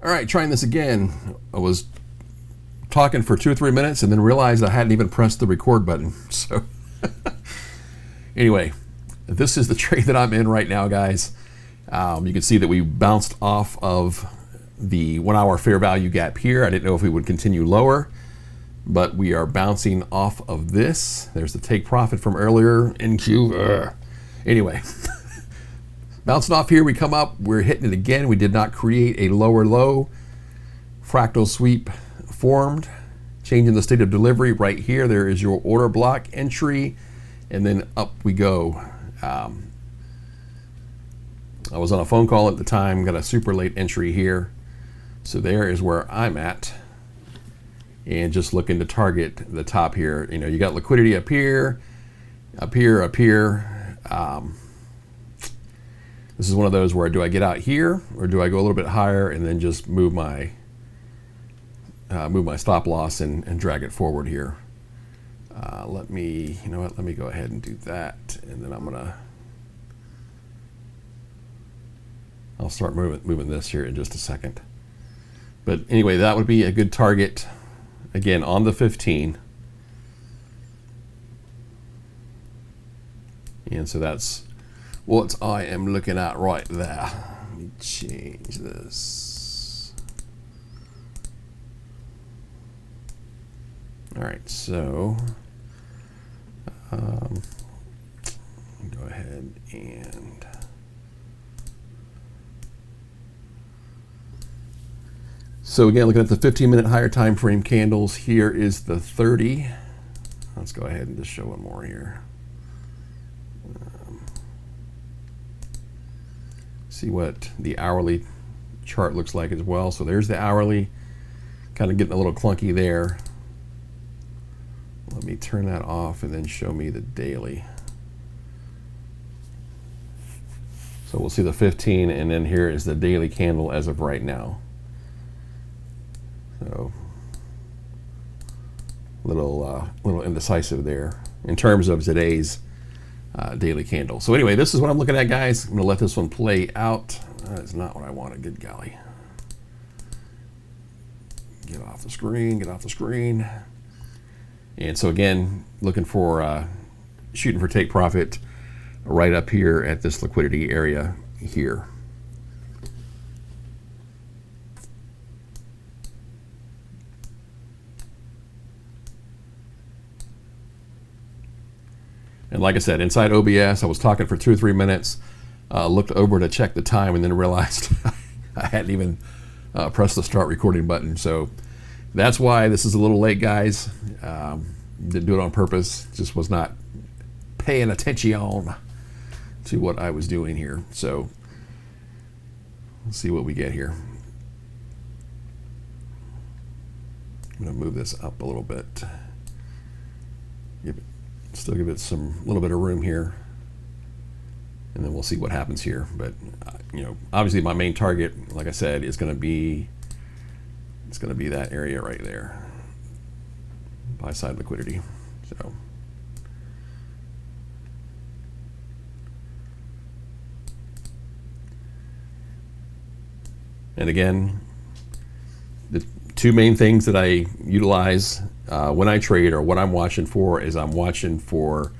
All right, trying this again. I was talking for 2 or 3 minutes and then realized I hadn't even pressed the record button. So anyway, this is the trade that I'm in right now, guys. You can see that we bounced off of the 1 hour fair value gap here. I didn't know if we would continue lower, but we are bouncing off of this. There's the take profit from earlier, MNQ. Anyway, bouncing off here, we come up, we're hitting it again. We did not create a lower low. Fractal sweep formed, changing the state of delivery right here. There is your order block entry, and then up we go. I was on a phone call at the time, got a super late entry here. So there is where I'm at. And just looking to target the top here. You know, you got liquidity up here, up here, up here. This is one of those where do I get out here or do I go a little bit higher and then just move my stop loss and drag it forward here. Let me go ahead and do that, and then I'll start moving this here in just a second. But anyway, that would be a good target, again, on the 15. And so that's what I am looking at right there. Let me change this. All right, so go ahead and so again, looking at the 15-minute higher time frame candles, here is the 30. Let's go ahead and just show one more here. See what the hourly chart looks like as well. So there's the hourly, kind of getting a little clunky there. Let me turn that off and then show me the daily. So we'll see the 15, and then here is the daily candle as of right now. So little indecisive there in terms of today's daily candle. So anyway, this is what I'm looking at, guys. I'm gonna let this one play out. That is not what I wanted. Good golly. Get off the screen, get off the screen. And so again, looking for shooting for take profit right up here at this liquidity area here. And like I said, inside OBS, I was talking for 2 or 3 minutes, looked over to check the time, and then realized I hadn't even pressed the start recording button. So that's why this is a little late, guys. Didn't do it on purpose. Just was not paying attention to what I was doing here. So let's see what we get here. I'm going to move this up a little bit. Still give it some little bit of room here, and then we'll see what happens here. But you know, obviously my main target, like I said, is going to be that area right there, buy side liquidity. So and again, the two main things that I utilize when I trade, or what I'm watching for, is I'm watching for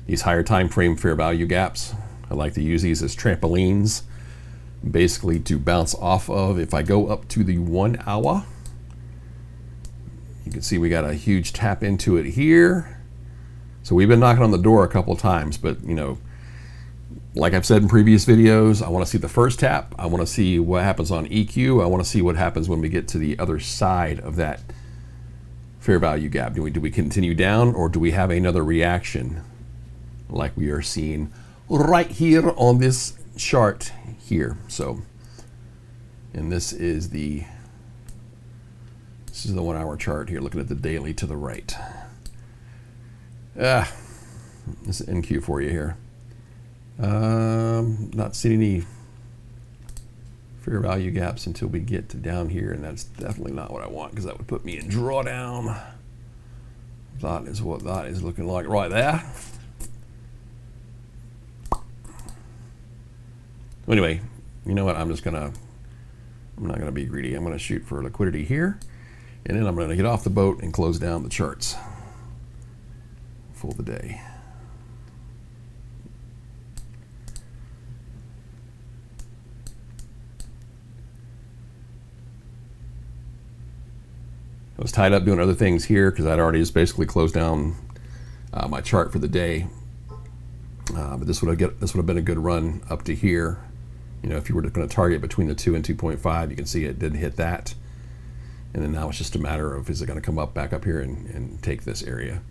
these higher time frame fair value gaps. I like to use these as trampolines, basically to bounce off of. If I go up to the 1 hour, you can see we got a huge tap into it here. So we've been knocking on the door a couple times, but you know, like I've said in previous videos, I want to see the first tap. I want to see what happens on EQ. I want to see what happens when we get to the other side of that fair value gap. Do we continue down, or do we have another reaction like we are seeing right here on this chart here? So, and this is the 1 hour chart here, looking at the daily to the right. This is MNQ for you here. Not seeing any fair value gaps until we get to down here, and that's definitely not what I want, because that would put me in drawdown. That is what that is looking like right there. Anyway, you know what? I'm just gonna I'm not going to be greedy. I'm going to shoot for liquidity here, and then I'm going to get off the boat and close down the charts for the day. I was tied up doing other things here because I'd already just basically closed down my chart for the day. But this would have been a good run up to here. You know, if you were going to target between the 2 and 2.5, you can see it didn't hit that. And then now it's just a matter of, is it going to come up back up here and take this area?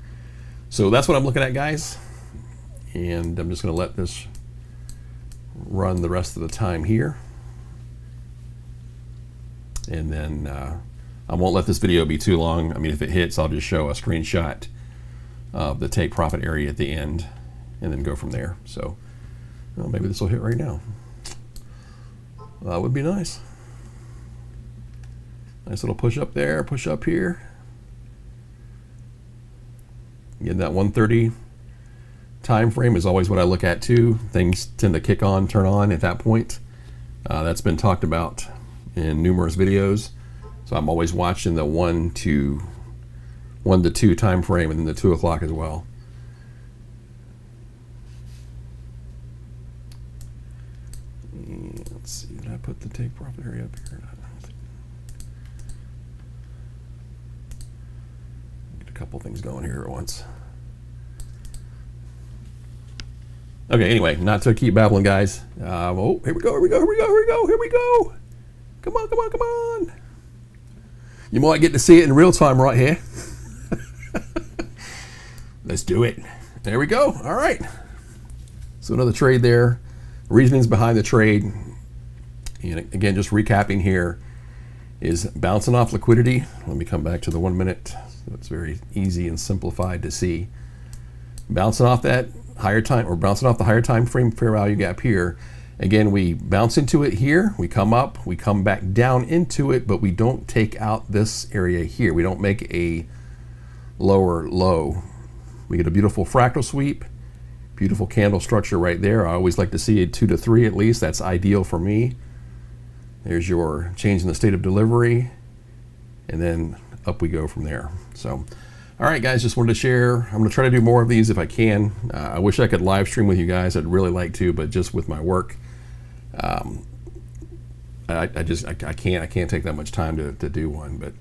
So that's what I'm looking at, guys. And I'm just going to let this run the rest of the time here. And then I won't let this video be too long. I mean, if it hits, I'll just show a screenshot of the take profit area at the end and then go from there. So well, maybe this will hit right now. That would be nice. Nice little push up there, push up here. Again, that 130 time frame is always what I look at too. Things tend to kick on, turn on at that point. That's been talked about in numerous videos. So I'm always watching the 1 to 2 time frame and then the 2 o'clock as well. And let's see, did I put the take profit area up here or not? Get a couple things going here at once. Okay, anyway, not to keep babbling, guys. Oh, here we go, here we go, here we go, here we go, here we go. Come on, come on, come on. You might get to see it in real time right here. Let's do it. There we go. All right. So another trade there. Reasonings behind the trade. And again, just recapping here is bouncing off liquidity. Let me come back to the 1 minute. So it's very easy and simplified to see. Bouncing off that higher time, or bouncing off the higher time frame fair value gap here. Again, we bounce into it here, we come up, we come back down into it, but we don't take out this area here. We don't make a lower low. We get a beautiful fractal sweep, beautiful candle structure right there. I always like to see a 2 to 3 at least. That's ideal for me. There's your change in the state of delivery, and then up we go from there. So, all right, guys, just wanted to share. I'm gonna try to do more of these if I can. I wish I could live stream with you guys. I'd really like to, but just with my work, I can't take that much time to do one. But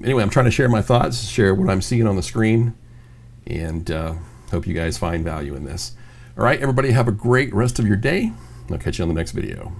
anyway, I'm trying to share my thoughts, share what I'm seeing on the screen, and hope you guys find value in this. All right, everybody, have a great rest of your day. I'll catch you on the next video.